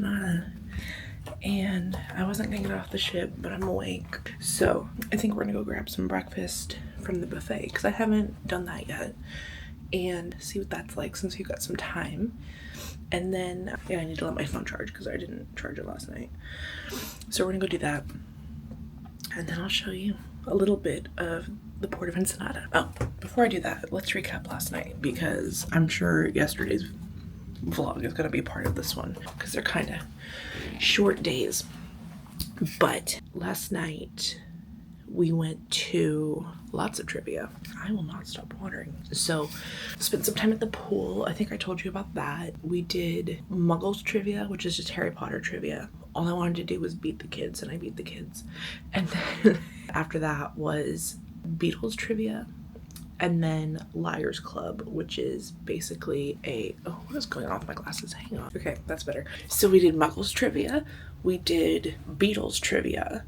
Ensenada, and I wasn't gonna get off the ship, but I'm awake. So I think we're gonna go grab some breakfast from the buffet because I haven't done that yet, and see what that's like since we've got some time. And then I need to let my phone charge because I didn't charge it last night. So we're gonna go do that, and then I'll show you a little bit of the port of Ensenada. Oh, before I do that, let's recap last night because I'm sure yesterday's vlog is going to be part of this one because they're kind of short days. But last night we went to lots of trivia. I will not stop watering. So spent some time at the pool. I think I told you about that. We did Muggles trivia, which is just Harry Potter trivia. All I wanted to do was beat the kids, and I beat the kids. And then after that was Beatles trivia, and then Liars Club, which is basically what is going on with my glasses? Hang on. Okay, that's better. So we did Muggles trivia, we did Beatles trivia,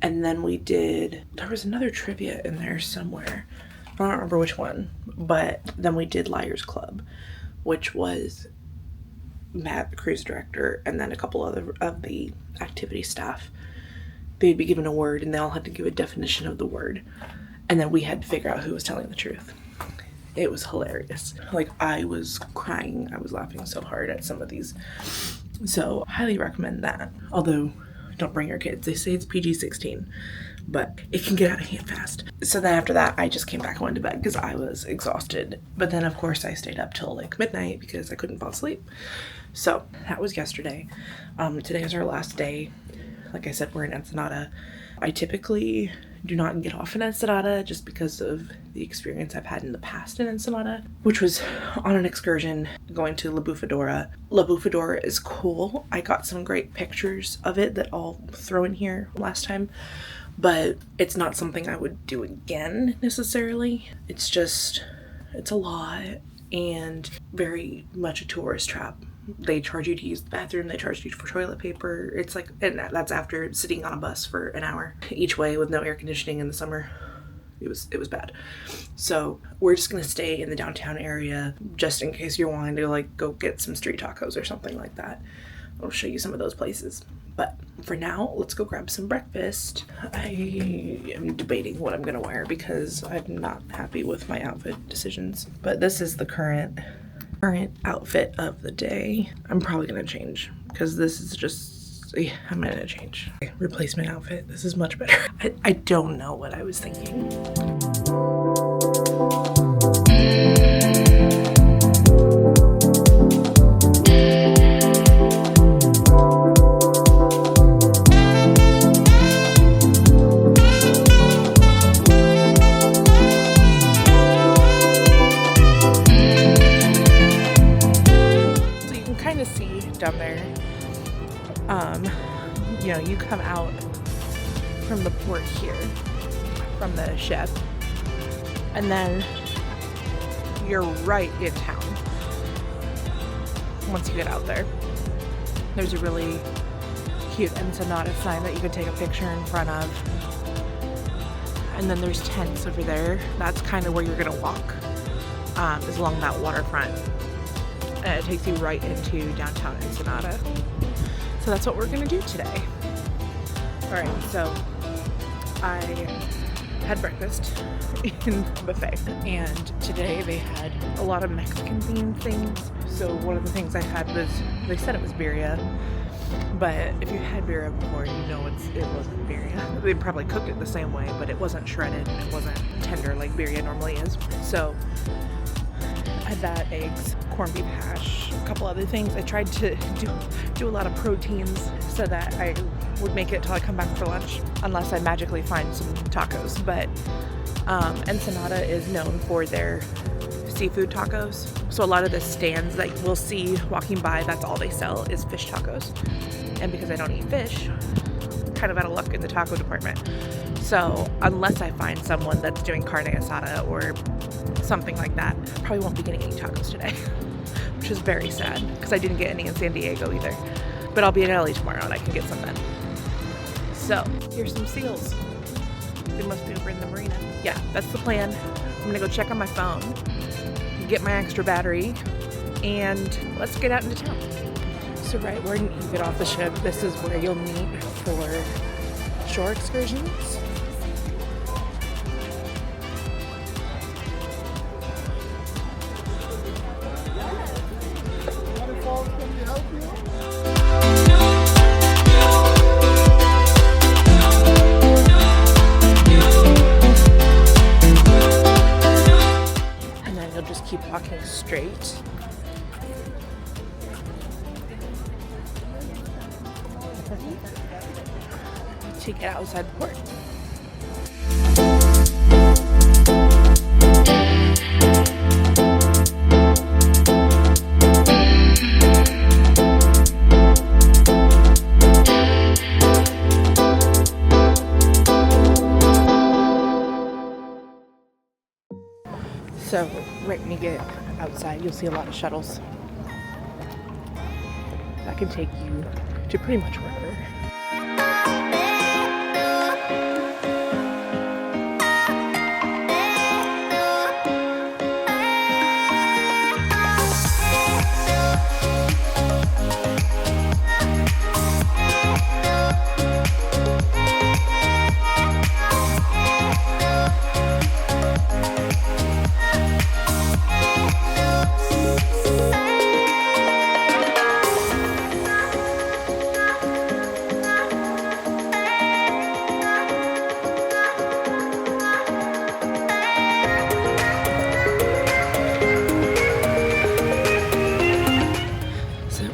and then there was another trivia in there somewhere. I don't remember which one, but then we did Liars Club, which was Matt, the cruise director, and then a couple other of the activity staff. They'd be given a word and they all had to give a definition of the word. And then we had to figure out who was telling the truth. It was hilarious. Like, I was crying. I was laughing so hard at some of these. So highly recommend that. Although, don't bring your kids. They say it's PG-16, but it can get out of hand fast. So then after that, I just came back and went to bed because I was exhausted. But then, of course, I stayed up till like midnight because I couldn't fall asleep. So that was yesterday. Today is our last day. Like I said, we're in Ensenada. I typically do not get off in Ensenada just because of the experience I've had in the past in Ensenada, which was on an excursion going to La Bufadora. La Bufadora is cool. I got some great pictures of it that I'll throw in here last time, but it's not something I would do again necessarily. It's a lot and very much a tourist trap. They charge you to use the bathroom, they charge you for toilet paper. It's like, and that's after sitting on a bus for an hour each way with no air conditioning in the summer. It was bad. So we're just gonna stay in the downtown area just in case you're wanting to like go get some street tacos or something like that. I'll show you some of those places. But for now, let's go grab some breakfast. I am debating what I'm gonna wear because I'm not happy with my outfit decisions. But this is the current outfit of the day. I'm probably gonna change because this is just, I'm gonna change. Replacement outfit. This is much better. I don't know what I was thinking. Down there, you come out from the port here, from the ship, and then you're right in town. Once you get out there, there's a really cute Ensenada sign that you can take a picture in front of, and then there's tents over there. That's kind of where you're gonna walk, is along that waterfront. And it takes you right into downtown Ensenada. So that's what we're gonna do today. All right, so I had breakfast in the buffet, and today they had a lot of Mexican themed things. So one of the things I had was, they said it was birria, but if you had birria before, you know it wasn't birria. They probably cooked it the same way, but it wasn't shredded and it wasn't tender like birria normally is. So I had that, eggs, corned beef hash, a couple other things. I tried to do a lot of proteins so that I would make it till I come back for lunch, unless I magically find some tacos. But Ensenada is known for their seafood tacos. So a lot of the stands that we'll see walking by, that's all they sell is fish tacos. And because I don't eat fish, I'm kind of out of luck in the taco department. So unless I find someone that's doing carne asada or something like that, I probably won't be getting any tacos today, which is very sad because I didn't get any in San Diego either. But I'll be in LA tomorrow and I can get some then. So here's some seals. They must be over in the marina. Yeah, that's the plan. I'm gonna go check on my phone, get my extra battery, and let's get out into town. So So right when you get off the ship, this is where you'll meet for shore excursions. And then you'll just keep walking straight. To get outside the port. So right when you get outside, you'll see a lot of shuttles that can take you to pretty much wherever.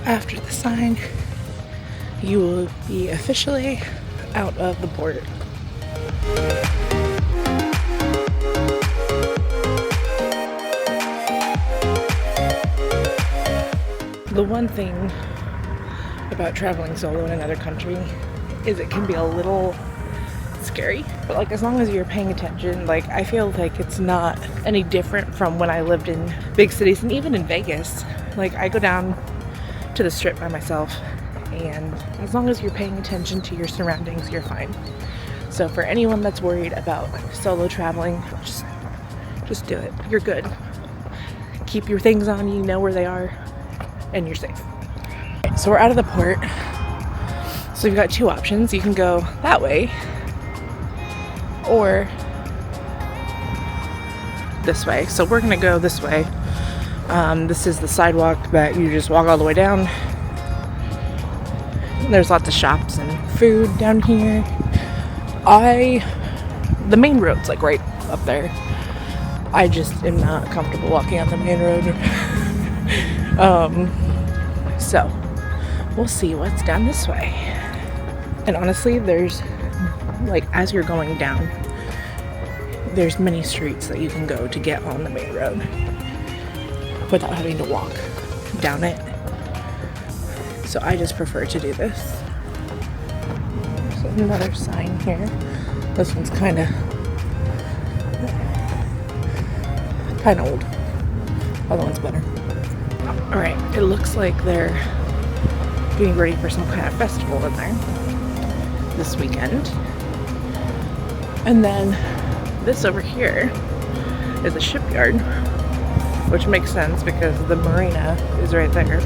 After the sign, you will be officially out of the port. The one thing about traveling solo in another country is it can be a little scary, but like as long as you're paying attention, like I feel like it's not any different from when I lived in big cities and even in Vegas. Like I go down to the strip by myself, and as long as you're paying attention to your surroundings, you're fine. So for anyone that's worried about solo traveling, just do it. You're good. Keep your things on, you know where they are, and you're safe. So we're out of the port. So you've got two options. You can go that way or this way. So we're gonna go this way. This is the sidewalk that you just walk all the way down. There's lots of shops and food down here. The main road's like right up there. I just am not comfortable walking on the main road. So we'll see what's down this way. And honestly, there's like as you're going down, there's many streets that you can go to get on the main road without having to walk down it. So I just prefer to do this. There's another sign here. This one's kind of old. Other one's better. Alright, it looks like they're getting ready for some kind of festival in there this weekend. And then this over here is a shipyard, which makes sense because the marina is right there.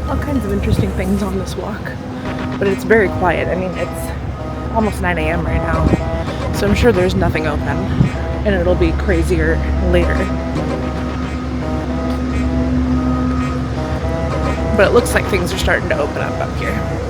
All kinds of interesting things on this walk, but it's very quiet. I mean, it's almost 9 a.m. right now, so I'm sure there's nothing open, and it'll be crazier later. But it looks like things are starting to open up here.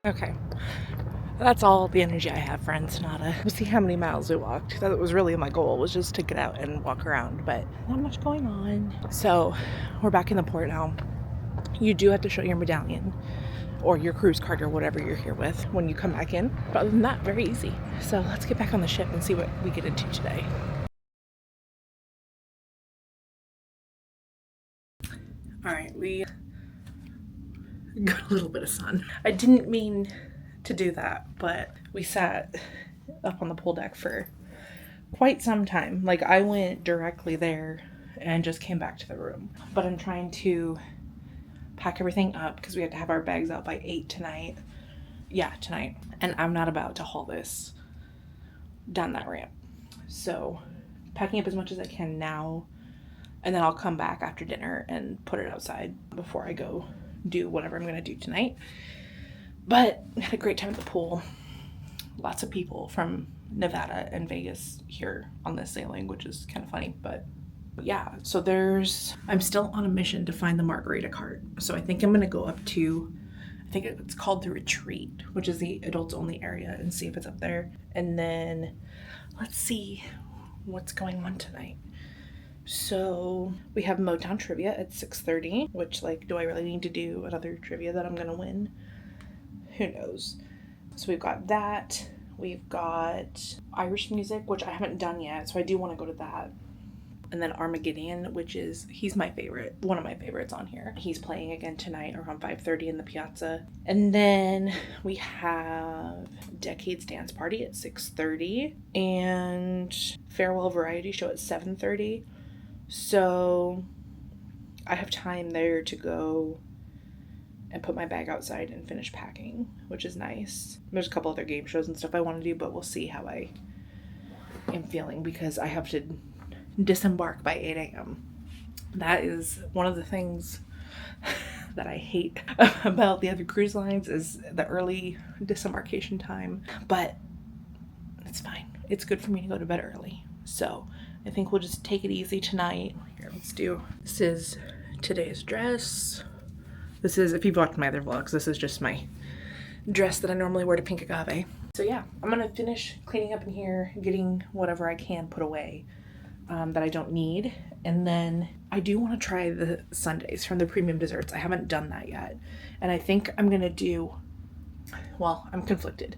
Okay, that's all the energy I have for Ensenada. We'll see how many miles we walked. That was really my goal, was just to get out and walk around, but not much going on. So we're back in the port now. You do have to show your medallion or your cruise card or whatever you're here with when you come back in. But other than that, very easy. So let's get back on the ship and see what we get into today. All right, we got a little bit of sun. I didn't mean to do that, but we sat up on the pool deck for quite some time. Like, I went directly there and just came back to the room. But I'm trying to pack everything up because we have to have our bags out by 8 tonight. Yeah, tonight. And I'm not about to haul this down that ramp. So packing up as much as I can now, and then I'll come back after dinner and put it outside before I go do whatever I'm going to do tonight. But I had a great time at the pool. Lots of people from Nevada and Vegas here on this sailing, which is kind of funny. But yeah, so I'm still on a mission to find the margarita cart. So I think I'm going to go up to, I think it's called the Retreat, which is the adults only area, and see if it's up there. And then let's see what's going on tonight. So we have Motown trivia at 6:30, which, like, do I really need to do another trivia that I'm going to win? Who knows? So we've got that. We've got Irish music, which I haven't done yet, so I do want to go to that. And then Armageddon, which he's my favorite, one of my favorites on here. He's playing again tonight around 5:30 in the Piazza. And then we have Decades Dance Party at 6:30 and Farewell Variety Show at 7:30. So I have time there to go and put my bag outside and finish packing, which is nice. There's a couple other game shows and stuff I want to do, but we'll see how I am feeling because I have to disembark by 8 a.m. That is one of the things that I hate about the other cruise lines, is the early disembarkation time, but it's fine. It's good for me to go to bed early. So I think we'll just take it easy tonight. Here, this is today's dress. This is, if you've watched my other vlogs, this is just my dress that I normally wear to Pink Agave. So yeah, I'm gonna finish cleaning up in here, getting whatever I can put away that I don't need. And then I do want to try the sundaes from the premium desserts. I haven't done that yet. And I think I'm gonna do, well, I'm conflicted.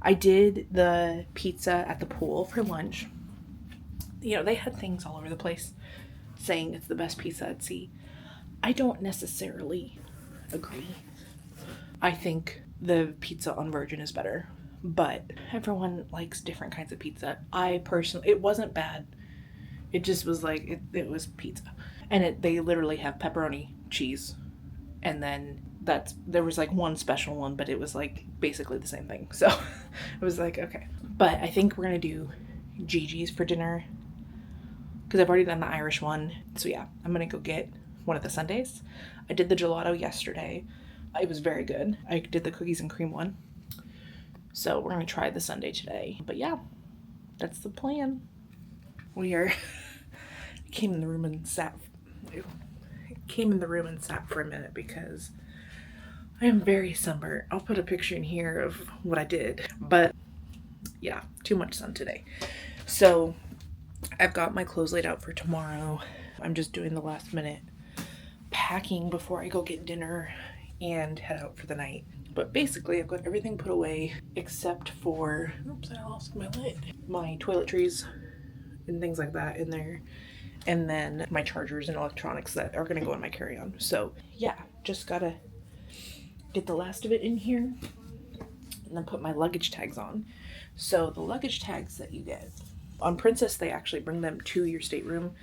I did the pizza at the pool for lunch. You know, they had things all over the place saying it's the best pizza at sea. I don't necessarily agree. I think the pizza on Virgin is better, but everyone likes different kinds of pizza. I personally, it wasn't bad. It just was like, it was pizza. And they literally have pepperoni, cheese, and then there was like one special one, but it was like basically the same thing. So it was like, okay. But I think we're gonna do Gigi's for dinner because I've already done the Irish one. So yeah, I'm gonna go get one of the sundaes. I did the gelato yesterday. It was very good. I did the cookies and cream one. So we're gonna try the sundae today. But yeah, that's the plan. I came in the room and sat for a minute because I am very sunburnt. I'll put a picture in here of what I did, but yeah, too much sun today. So I've got my clothes laid out for tomorrow. I'm just doing the last minute packing before I go get dinner and head out for the night. But basically I've got everything put away except for, oops, I lost my lid, my toiletries and things like that in there, and then my chargers and electronics that are gonna go in my carry-on. So yeah, just gotta get the last of it in here and then put my luggage tags on. So the luggage tags that you get on Princess, they actually bring them to your stateroom.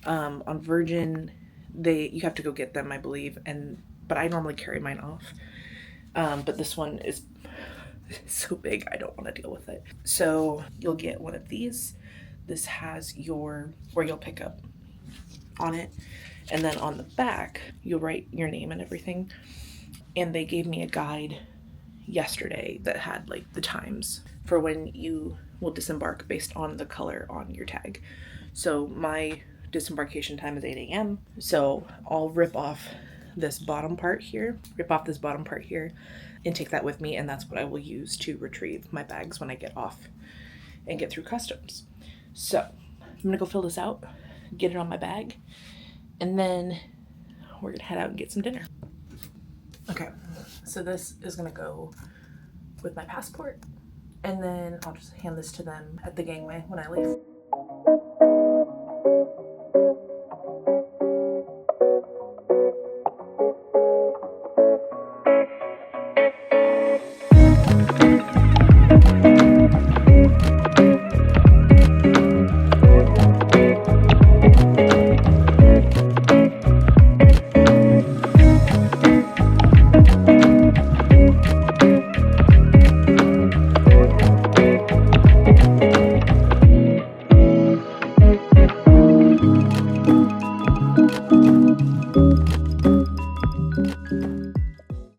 On Virgin, you have to go get them, I believe, but I normally carry mine off. But this one is so big, I don't want to deal with it. So you'll get one of these. This has where you'll pick up on it. And then on the back, you'll write your name and everything. And they gave me a guide yesterday that had like the times for when you will disembark based on the color on your tag. So my disembarkation time is 8 a.m. So I'll rip off this bottom part here, and take that with me, and that's what I will use to retrieve my bags when I get off and get through customs. So I'm gonna go fill this out, get it on my bag, and then we're gonna head out and get some dinner. Okay, so this is gonna go with my passport, and then I'll just hand this to them at the gangway when I leave.